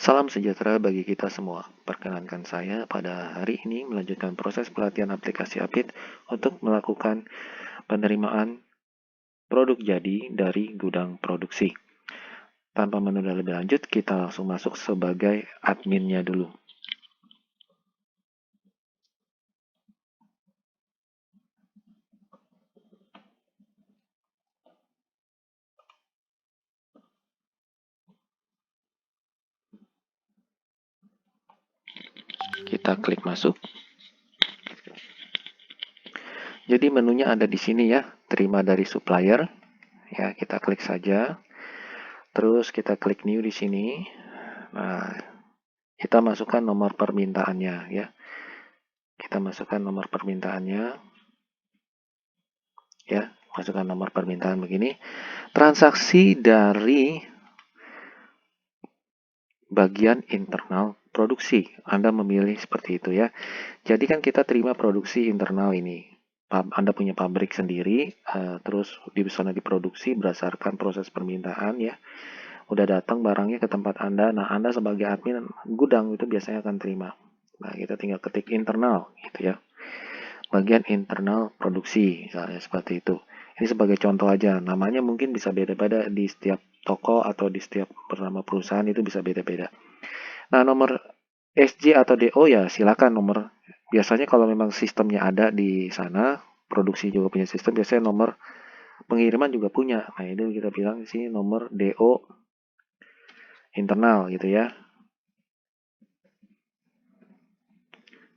Salam sejahtera bagi kita semua. Perkenankan saya pada hari ini melanjutkan proses pelatihan aplikasi Apit untuk melakukan penerimaan produk jadi dari gudang produksi. Tanpa menunda lebih lanjut, kita langsung masuk sebagai adminnya dulu. Kita klik masuk. Jadi menunya ada di sini ya, terima dari supplier. Ya, kita klik saja. Terus kita klik new di sini. Nah, kita masukkan nomor permintaannya ya. Kita masukkan nomor permintaannya. Ya, masukkan nomor permintaan begini. Transaksi dari bagian internal produksi. Anda memilih seperti itu ya. Jadi kan kita terima produksi internal ini. Anda punya pabrik sendiri, terus di sana diproduksi berdasarkan proses permintaan ya. Udah datang barangnya ke tempat Anda. Nah, Anda sebagai admin gudang itu biasanya akan terima. Nah, kita tinggal ketik internal gitu ya. Bagian internal produksi, misalnya seperti itu. Ini sebagai contoh aja. Namanya mungkin bisa beda-beda di setiap toko atau di setiap bernama perusahaan itu bisa beda-beda. Nah, nomor SJ atau DO ya silakan nomor. Biasanya kalau memang sistemnya ada di sana, produksi juga punya sistem, biasanya nomor pengiriman juga punya. Nah, itu kita bilang sih nomor DO internal gitu ya.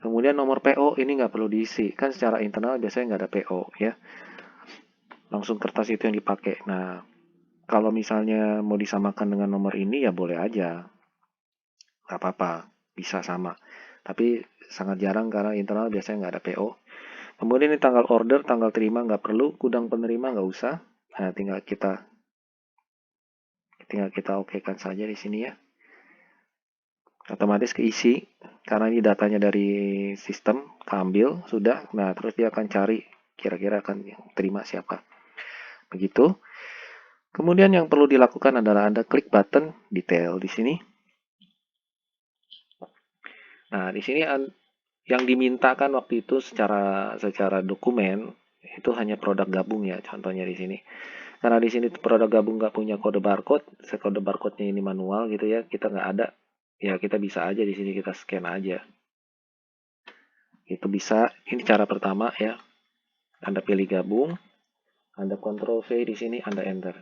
Kemudian nomor PO ini nggak perlu diisi. Kan secara internal biasanya nggak ada PO ya. Langsung kertas itu yang dipakai. Nah, kalau misalnya mau disamakan dengan nomor ini ya boleh aja. Nggak apa-apa. Bisa sama. Tapi sangat jarang karena internal biasanya nggak ada PO. Kemudian ini tanggal order, tanggal terima nggak perlu, gudang penerima nggak usah. Nah, tinggal kita okekan saja di sini ya. Otomatis keisi karena ini datanya dari sistem, keambil sudah. Nah, terus dia akan cari kira-kira akan terima siapa. Begitu. Kemudian yang perlu dilakukan adalah Anda klik button detail di sini. Nah, di sini yang dimintakan waktu itu secara dokumen itu hanya produk gabung ya, contohnya di sini. Karena di sini produk gabung nggak punya kode barcode, kode barcode-nya ini manual gitu ya, kita nggak ada, ya kita bisa aja di sini kita scan aja. Itu bisa, ini cara pertama ya. Anda pilih gabung, Anda Ctrl V di sini, Anda enter.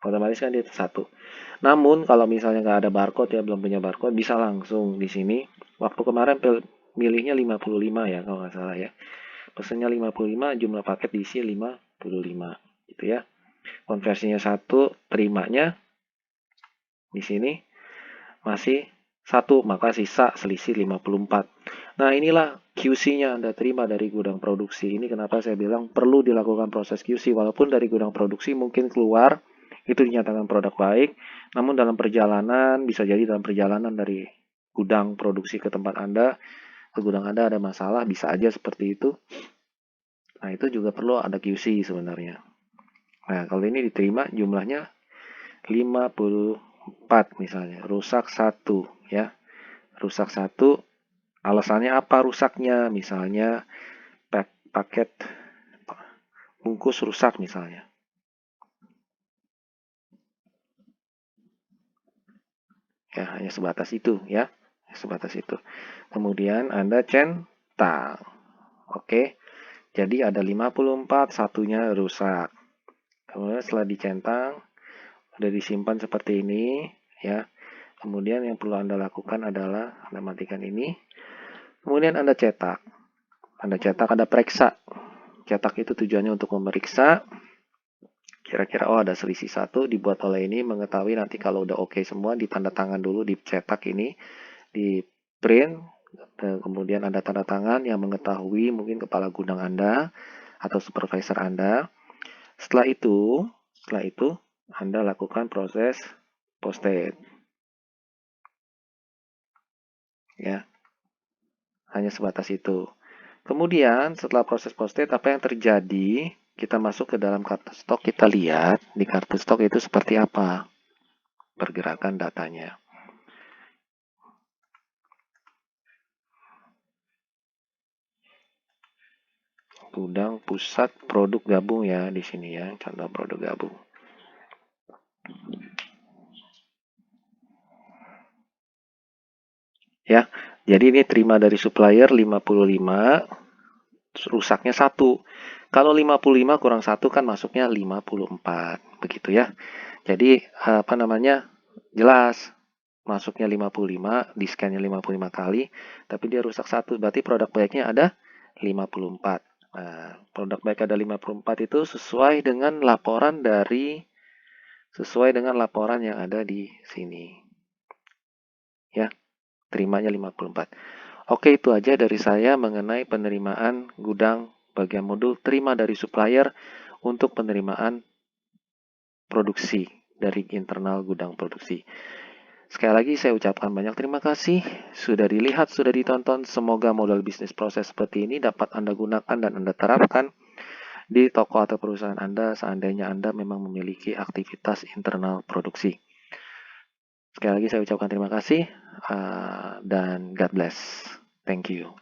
Otomatis kan dia satu. Namun kalau misalnya nggak ada barcode ya, belum punya barcode, bisa langsung di sini. Waktu kemarin milihnya 55 ya kalau nggak salah ya. Pesannya 55, jumlah paket diisi 55 gitu ya. Konversinya 1, terimanya di sini masih 1, maka sisa selisih 54. Nah, inilah QC-nya Anda terima dari gudang produksi. Ini kenapa saya bilang perlu dilakukan proses QC. Walaupun dari gudang produksi mungkin keluar, itu dinyatakan produk baik. Namun dalam perjalanan, bisa jadi dalam perjalanan dari gudang produksi ke tempat Anda, ke gudang Anda ada masalah, bisa aja seperti itu. Nah, itu juga perlu ada QC sebenarnya. Nah, kalau ini diterima jumlahnya 54 misalnya, rusak 1 ya. Rusak 1, alasannya apa rusaknya? Misalnya paket bungkus rusak misalnya. Ya, hanya sebatas itu ya. Sebatas itu. Kemudian Anda centang. Oke. Jadi ada 54, satunya rusak. Kemudian setelah dicentang, sudah disimpan seperti ini ya. Kemudian yang perlu Anda lakukan adalah Anda matikan ini. Kemudian Anda cetak. Anda cetak, Anda periksa. Cetak itu tujuannya untuk memeriksa kira-kira ada selisih 1 dibuat oleh ini, mengetahui nanti kalau udah oke semua ditanda tangan dulu, dicetak ini, di print, kemudian ada tanda tangan yang mengetahui mungkin kepala gudang Anda atau supervisor Anda. Setelah itu Anda lakukan proses posted. Ya, hanya sebatas itu. Kemudian setelah proses posted, apa yang terjadi? Kita masuk ke dalam kartu stok, kita lihat di kartu stok itu seperti apa. pergerakan datanya. Gudang pusat produk gabung ya di sini ya, contoh produk gabung. Ya, jadi ini terima dari supplier 55, rusaknya 1. Kalau 55 kurang 1 kan masuknya 54, begitu ya. Jadi apa namanya? Jelas masuknya 55, di scan-nya 55 kali, tapi dia rusak 1, berarti produk baiknya ada 54. Nah, produk baik ada 54 itu sesuai dengan laporan yang ada di sini. Ya, terimanya 54. Oke, itu aja dari saya mengenai penerimaan gudang bagian modul terima dari supplier untuk penerimaan produksi dari internal gudang produksi. Sekali lagi saya ucapkan banyak terima kasih sudah dilihat, sudah ditonton. Semoga modal bisnis proses seperti ini dapat Anda gunakan dan Anda terapkan di toko atau perusahaan Anda seandainya Anda memang memiliki aktivitas internal produksi. Sekali lagi saya ucapkan terima kasih dan God bless. Thank you.